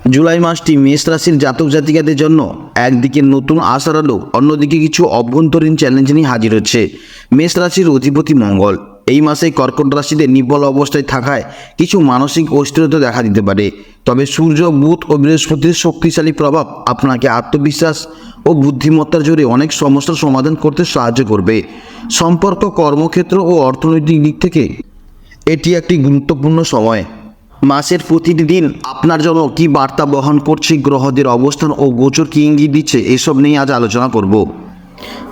জুলাই মাসটি মেষ রাশির জাতক জাতিকাদের জন্য একদিকে নতুন আশার আলো, অন্যদিকে কিছু অভ্যন্তরীণ চ্যালেঞ্জ নিয়ে হাজির হচ্ছে। মেষ রাশির অধিপতি মঙ্গল এই মাসে কর্কট রাশিতে নির্বল অবস্থায় থাকায় কিছু মানসিক অস্থিরতা দেখা দিতে পারে। তবে সূর্য, বুধ ও বৃহস্পতির শক্তিশালী প্রভাব আপনাকে আত্মবিশ্বাস ও বুদ্ধিমত্তার জোরে অনেক সমস্যার সমাধান করতে সাহায্য করবে। সম্পর্ক, কর্মক্ষেত্র ও অর্থনৈতিক দিক থেকে এটি একটি গুরুত্বপূর্ণ সময়। মাসের প্রতিটি দিন আপনার জন্য কী বার্তা বহন করছে, গ্রহদের অবস্থান ও গোচর কী ইঙ্গিত দিচ্ছে, এসব নিয়ে আজ আলোচনা করব।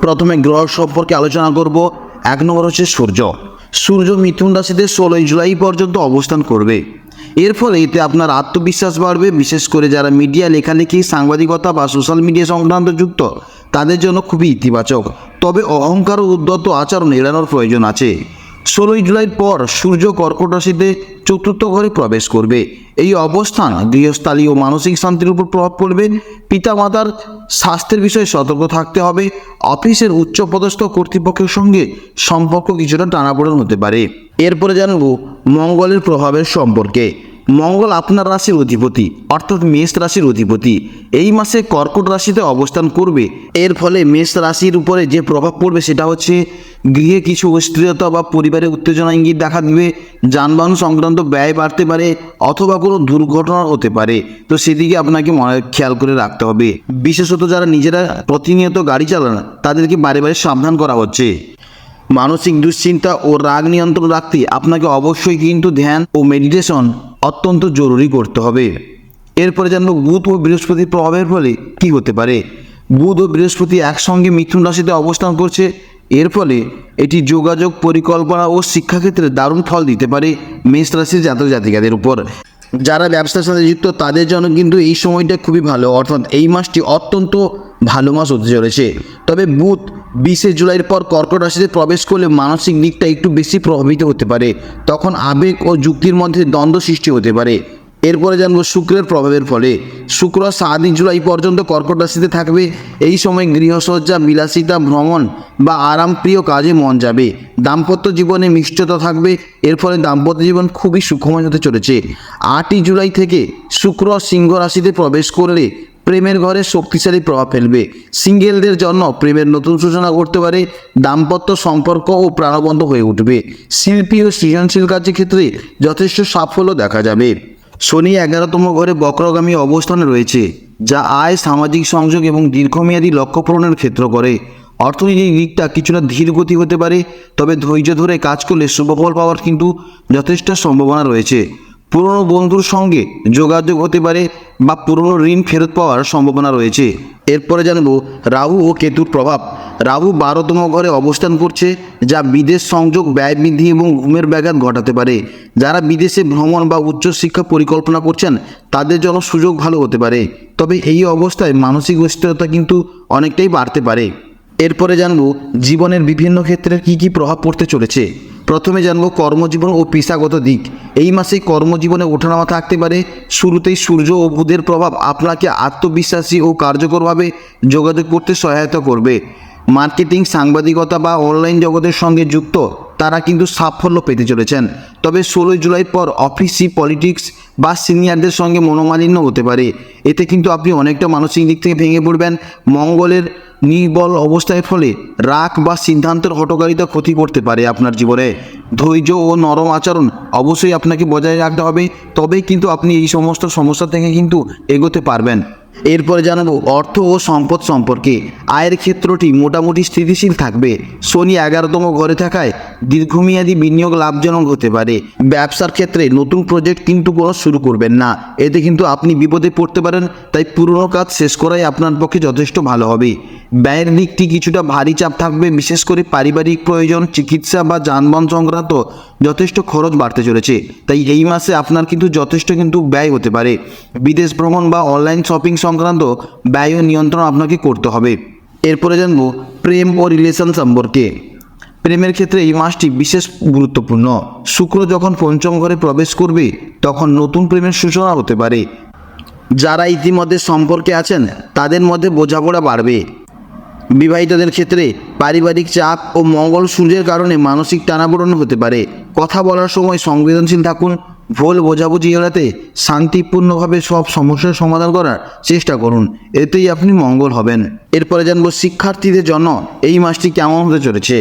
প্রথমে গ্রহ সম্পর্কে আলোচনা করব। 1 নম্বর হচ্ছে সূর্য। সূর্য মিথুন রাশিতে 16 জুলাই পর্যন্ত অবস্থান করবে। এর ফলে এতে আপনার আত্মবিশ্বাস বাড়বে। বিশেষ করে যারা মিডিয়া, লেখালেখি, সাংবাদিকতা বা সোশ্যাল মিডিয়া সংক্রান্ত যুক্ত, তাদের জন্য খুবই ইতিবাচক। তবে অহংকার ও উদ্ধত আচরণ এড়ানোর প্রয়োজন আছে। 16 জুলাইয়ের পর সূর্য কর্কট রাশিতে চতুর্থ ঘরে প্রবেশ করবে। এই অবস্থান গৃহস্থালী ও মানসিক শান্তির উপর প্রভাব পড়বে। পিতামাতার স্বাস্থ্যের বিষয়ে সতর্ক থাকতে হবে। অফিসের উচ্চপদস্থ কর্তৃপক্ষের সঙ্গে সম্পর্ক কিছুটা টানাপোড়েন হতে পারে। এরপরে জানব মঙ্গলের প্রভাবের সম্পর্কে। মঙ্গল আপনার রাশির অধিপতি, অর্থাৎ মেষ রাশির অধিপতি। এই মাসে কর্কট রাশিতে অবস্থান করবে। এর ফলে মেষ রাশির উপরে যে প্রভাব পড়বে সেটা হচ্ছে গৃহে কিছু অস্থিরতা বা পরিবারে উত্তেজনা ইঙ্গিত দেখা দিবে। যানবাহন সংক্রান্ত ব্যয় বাড়তে পারে অথবা কোনো দুর্ঘটনা হতে পারে। তো সেদিকে আপনাকে খেয়াল করে রাখতে হবে। বিশেষত যারা নিজেরা প্রতিনিয়ত গাড়ি চালান তাদেরকে বারে বারে সাবধান করা হচ্ছে। মানসিক দুশ্চিন্তা ও রাগ নিয়ন্ত্রণ রাখতে আপনাকে অবশ্যই কিন্তু ধ্যান ও মেডিটেশন অত্যন্ত জরুরি করতে হবে। এরপরে জানবো বুধ ও বৃহস্পতির প্রভাবের ফলে কি হতে পারে। বুধ ও বৃহস্পতি একসঙ্গে মিথুন রাশিতে অবস্থান করছে। এর ফলে এটি যোগাযোগ, পরিকল্পনা ও শিক্ষাক্ষেত্রে দারুণ ফল দিতে পারে মেষ রাশির জাতক জাতিকাদের উপর। যারা ব্যবসার সাথে যুক্ত তাদের জন্য কিন্তু এই সময়টা খুবই ভালো, অর্থাৎ এই মাসটি অত্যন্ত ভালো মাস হতে চলেছে। তবে বুধ 20 জুলাইয়ের পর কর্কট রাশিতে প্রবেশ করলে মানসিক দিকটা একটু বেশি প্রভাবিত হতে পারে। তখন আবেগ ও যুক্তির মধ্যে দ্বন্দ্ব সৃষ্টি হতে পারে। এরপরে জানবো শুক্রের প্রভাবের ফলে। শুক্র 7 জুলাই পর্যন্ত কর্কট রাশিতে থাকবে। এই সময় গৃহসজ্জা, বিলাসিতা, ভ্রমণ বা আরামপ্রিয় কাজে মন যাবে। দাম্পত্য জীবনে মিষ্টতা থাকবে। এর ফলে দাম্পত্য জীবন খুবই সুখময় হতে চলেছে। 8 জুলাই থেকে শুক্র সিংহ রাশিতে প্রবেশ করলে প্রেমের ঘরে শক্তিশালী প্রভাব ফেলবে। সিঙ্গেলদের জন্য প্রেমের নতুন সূচনা করতে পারে। দাম্পত্য সম্পর্ক ও প্রাণবন্ত হয়ে উঠবে। শিল্পী ও সৃজনশীল কাজের ক্ষেত্রে যথেষ্ট সাফল্য দেখা যাবে। শনি 11তম ঘরে বক্রগামী অবস্থানে রয়েছে, যা আয়, সামাজিক সংযোগ এবং দীর্ঘমেয়াদী লক্ষ্য পূরণের ক্ষেত্র করে। অর্থনৈতিক দিকটা কিছুটা ধীর গতি হতে পারে, তবে ধৈর্য ধরে কাজ করলে শুভফল পাওয়ার কিন্তু যথেষ্ট সম্ভাবনা রয়েছে। পুরনো বন্ধুর সঙ্গে যোগাযোগ হতে পারে বা পুরনো ঋণ ফেরত পাওয়ার সম্ভাবনা রয়েছে। এরপরে জানব রাহু ও কেতুর প্রভাব। রাহু 12তম ঘরে অবস্থান করছে, যা বিদেশ সংযোগ, ব্যয় বৃদ্ধি এবং ঘুমের ব্যাঘাত ঘটাতে পারে। যারা বিদেশে ভ্রমণ বা উচ্চশিক্ষা পরিকল্পনা করছেন তাদের জন্য সুযোগ ভালো হতে পারে। তবে এই অবস্থায় মানসিক অস্থিরতা কিন্তু অনেকটাই বাড়তে পারে। এরপরে জানব জীবনের বিভিন্ন ক্ষেত্রে কী কী প্রভাব পড়তে চলেছে। প্রথমে জানব কর্মজীবন ও পেশাগত দিক। এই মাসে কর্মজীবনে ওঠানামা থাকতে পারে। শুরুতেই সূর্য ও বুধের প্রভাব আপনাকে আত্মবিশ্বাসী ও কার্যকরভাবে যোগাযোগ করতে সহায়তা করবে। মার্কেটিং, সাংবাদিকতা বা অনলাইন জগতের সঙ্গে যুক্ত তারা কিন্তু সাফল্য পেতে চলেছেন। তবে 16 জুলাইয়ের পর অফিসি, পলিটিক্স বা সিনিয়রদের সঙ্গে মনোমালিন্য হতে পারে। এতে কিন্তু আপনি অনেকটা মানসিক দিক থেকে ভেঙে পড়বেন। মঙ্গলের নির্বল অবস্থার ফলে রাগ বা সিদ্ধান্তের হঠকারিতা ক্ষতি করতে পারে আপনার জীবনে। ধৈর্য ও নরম আচরণ অবশ্যই আপনাকে বজায় রাখতে হবে, তবেই কিন্তু আপনি এই সমস্ত সমস্যা থেকে কিন্তু এগোতে পারবেন। এরপরে জানাবো অর্থ ও সম্পদ সম্পর্কে। আয়ের ক্ষেত্রটি মোটামুটি স্থিতিশীল থাকবে। শনি 11তম ঘরে থাকায় দীর্ঘমেয়াদী বিনিয়োগ লাভজনক হতে পারে। ব্যবসার ক্ষেত্রে নতুন প্রজেক্ট কিন্তু কোনো শুরু করবেন না, এতে কিন্তু আপনি বিপদে পড়তে পারেন। তাই পুরনো কাজ শেষ করাই আপনার পক্ষে যথেষ্ট ভালো হবে। ব্যয়ের দিকটি কিছুটা ভারী চাপ থাকবে, বিশেষ করে পারিবারিক প্রয়োজন, চিকিৎসা বা যানবাহন সংক্রান্ত যথেষ্ট খরচ বাড়তে চলেছে। তাই এই মাসে আপনার কিন্তু যথেষ্ট ব্যয় হতে পারে। বিদেশ ভ্রমণ বা অনলাইন শপিং সংক্রান্ত ব্যয় নিয়ন্ত্রণ আপনাকে করতে হবে। এরপরে জানবো প্রেম ও রিলেশন সম্পর্কে। প্রেমের ক্ষেত্রে এই মাসটি বিশেষ গুরুত্বপূর্ণ। শুক্র যখন পঞ্চম ঘরে প্রবেশ করবে তখন নতুন প্রেমের সূচনা হতে পারে। যারা ইতিমধ্যে সম্পর্কে আছেন তাদের মধ্যে বোঝাপড়া বাড়বে। বিবাহিতদের ক্ষেত্রে পারিবারিক চাপ ও মঙ্গল সূর্যের কারণে মানসিক টানাপোড়েন হতে পারে। কথা বলার সময় সংবেদনশীল থাকুন। ভুল বোঝাবুঝি এড়াতে শান্তিপূর্ণভাবে সব সমস্যার সমাধান করার চেষ্টা করুন, এতেই আপনি মঙ্গল হবেন। এরপরে জানবো শিক্ষার্থীদের জন্য এই মাসটি কেমন হতে চলেছে।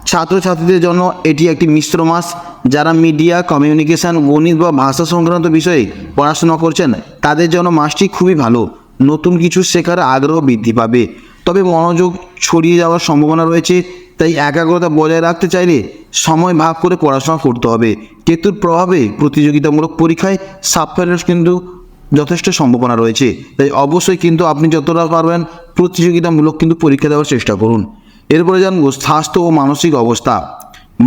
ছাত্রছাত্রীদের জন্য এটি একটি মিশ্র মাস। যারা মিডিয়া, কমিউনিকেশন, গণিত বা ভাষা সংক্রান্ত বিষয়ে পড়াশোনা করছেন তাদের জন্য মাসটি খুবই ভালো। নতুন কিছু শেখার আগ্রহ বৃদ্ধি পাবে, তবে মনোযোগ ছড়িয়ে যাওয়ার সম্ভাবনা রয়েছে। তাই একাগ্রতা বজায় রাখতে চাইলে সময় ভাগ করে পড়াশোনা করতে হবে। কেতুর প্রভাবে প্রতিযোগিতামূলক পরীক্ষায় সাফল্যের কিন্তু যথেষ্ট সম্ভাবনা রয়েছে। তাই অবশ্যই কিন্তু আপনি যতটা পারবেন প্রতিযোগিতামূলক কিন্তু পরীক্ষা দেওয়ার চেষ্টা করুন। এরপরে জানবো স্বাস্থ্য ও মানসিক অবস্থা।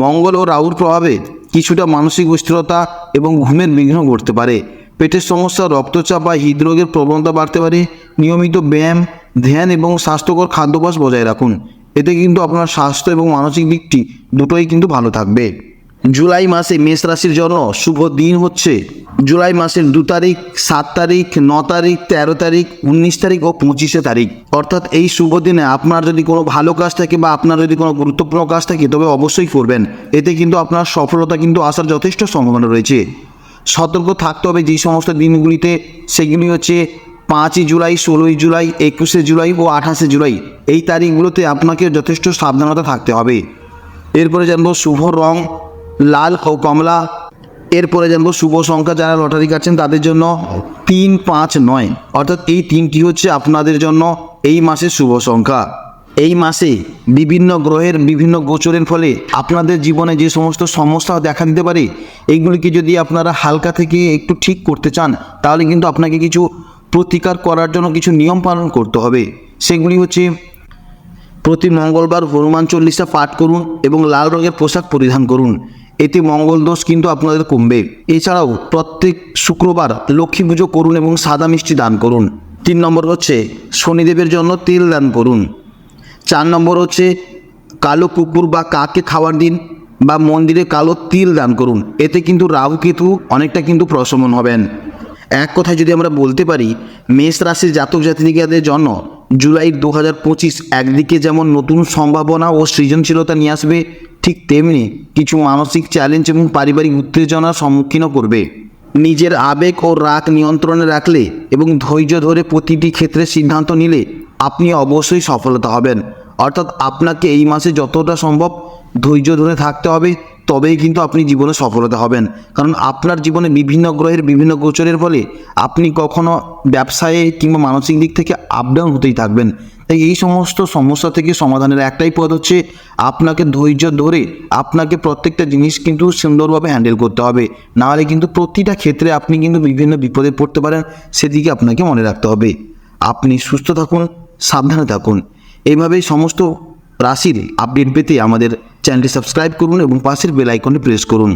মঙ্গল ও রাহুর প্রভাবে কিছুটা মানসিক অস্থিরতা এবং ঘুমের বিঘ্ন ঘটতে পারে। পেটের সমস্যা, রক্তচাপ বা হৃদরোগের প্রবণতা বাড়তে পারে। নিয়মিত ব্যায়াম, ধ্যান এবং স্বাস্থ্যকর খাদ্যাভ্যাস বজায় রাখুন, এতে কিন্তু আপনার স্বাস্থ্য এবং মানসিক দিকটি দুটোই কিন্তু ভালো থাকবে। জুলাই মাসে মেষ রাশির জন্য শুভ দিন হচ্ছে জুলাই মাসের 2 তারিখ, 7 তারিখ, 9 তারিখ, 13 তারিখ, 19 তারিখ ও 25 তারিখ। অর্থাৎ এই শুভ দিনে আপনার যদি কোনো ভালো কাজ থাকে বা আপনার যদি কোনো গুরুত্বপূর্ণ কাজ থাকে তবে অবশ্যই করবেন, এতে কিন্তু আপনার সফলতা কিন্তু আসার যথেষ্ট সম্ভাবনা রয়েছে। সতর্ক থাকতে হবে যেই সমস্ত দিনগুলিতে, সেগুলি হচ্ছে 5 জুলাই, 16 জুলাই, 21 জুলাই ও 28 জুলাই। এই তারিখগুলোতে আপনাকে যথেষ্ট সাবধানতা থাকতে হবে। এরপরে জানবো শুভ রং লাল ও কমলা। এরপরে জানবো শুভ সংখ্যা, যারা লটারি কাটছেন তাদের জন্য 3, 5, 9, অর্থাৎ এই তিনটি হচ্ছে আপনাদের জন্য এই মাসের শুভ সংখ্যা। এই মাসে বিভিন্ন গ্রহের বিভিন্ন গোচরের ফলে আপনাদের জীবনে যে সমস্ত সমস্যা দেখা দিতে পারে, এইগুলিকে যদি আপনারা হালকা থেকে একটু ঠিক করতে চান তাহলে কিন্তু আপনাকে কিছু প্রতিকার করার জন্য কিছু নিয়ম পালন করতে হবে। সেগুলি হচ্ছে প্রতি মঙ্গলবার হনুমান চল্লিশা পাঠ করুন এবং লাল রঙের পোশাক পরিধান করুন, এতে মঙ্গল দোষ কিন্তু আপনাদের কমবে। এছাড়াও প্রত্যেক শুক্রবার লক্ষ্মী পুজো করুন এবং সাদা মিষ্টি দান করুন। 3 নম্বর হচ্ছে শনিদেবের জন্য তেল দান করুন। 4 নম্বর হচ্ছে কালো কুকুর বা কাককে খাবার দিন বা মন্দিরে কালো তিল দান করুন, এতে কিন্তু রাহু কেতু অনেকটা কিন্তু প্রশমন হবেন। এক কথায় যদি আমরা বলতে পারি, মেষ রাশির জাতক জাতিকাদের জন্য জুলাই 2025 একদিকে যেমন নতুন সম্ভাবনা ও সৃজনশীলতা নিয়ে আসবে, ঠিক তেমনি কিছু মানসিক চ্যালেঞ্জ এবং পারিবারিক উত্তেজনার সম্মুখীনও করবে। নিজের আবেগ ও রাগ নিয়ন্ত্রণে রাখলে এবং ধৈর্য ধরে প্রতিটি ক্ষেত্রে সিদ্ধান্ত নিলে আপনি অবশ্যই সফলতা হবেন। অর্থাৎ আপনাকে এই মাসে যতটা সম্ভব ধৈর্য ধরে থাকতে হবে, তবেই কিন্তু আপনি জীবনে সফলতা হবেন। কারণ আপনার জীবনে বিভিন্ন গ্রহের বিভিন্ন গোচরের ফলে আপনি কখনো ব্যবসায়ে কিংবা মানসিক দিক থেকে আপ ডাউন হতেই থাকবেন। তাই এই সমস্ত সমস্যা থেকে সমাধানের একটাই পথ হচ্ছে আপনাকে ধৈর্য ধরে আপনাকে প্রত্যেকটা জিনিস কিন্তু সুন্দরভাবে হ্যান্ডেল করতে হবে, নাহলে কিন্তু প্রতিটা ক্ষেত্রে আপনি কিন্তু বিভিন্ন বিপদে পড়তে পারেন, সেদিকে আপনাকে মনে রাখতে হবে। আপনি সুস্থ থাকুন, সাবধানে থাকুন। এইভাবেই সমস্ত রাশির আপডেট পেতে আমাদের চ্যানেলটি সাবস্ক্রাইব করুন এবং পাশের বেল আইকনটি প্রেস করুন।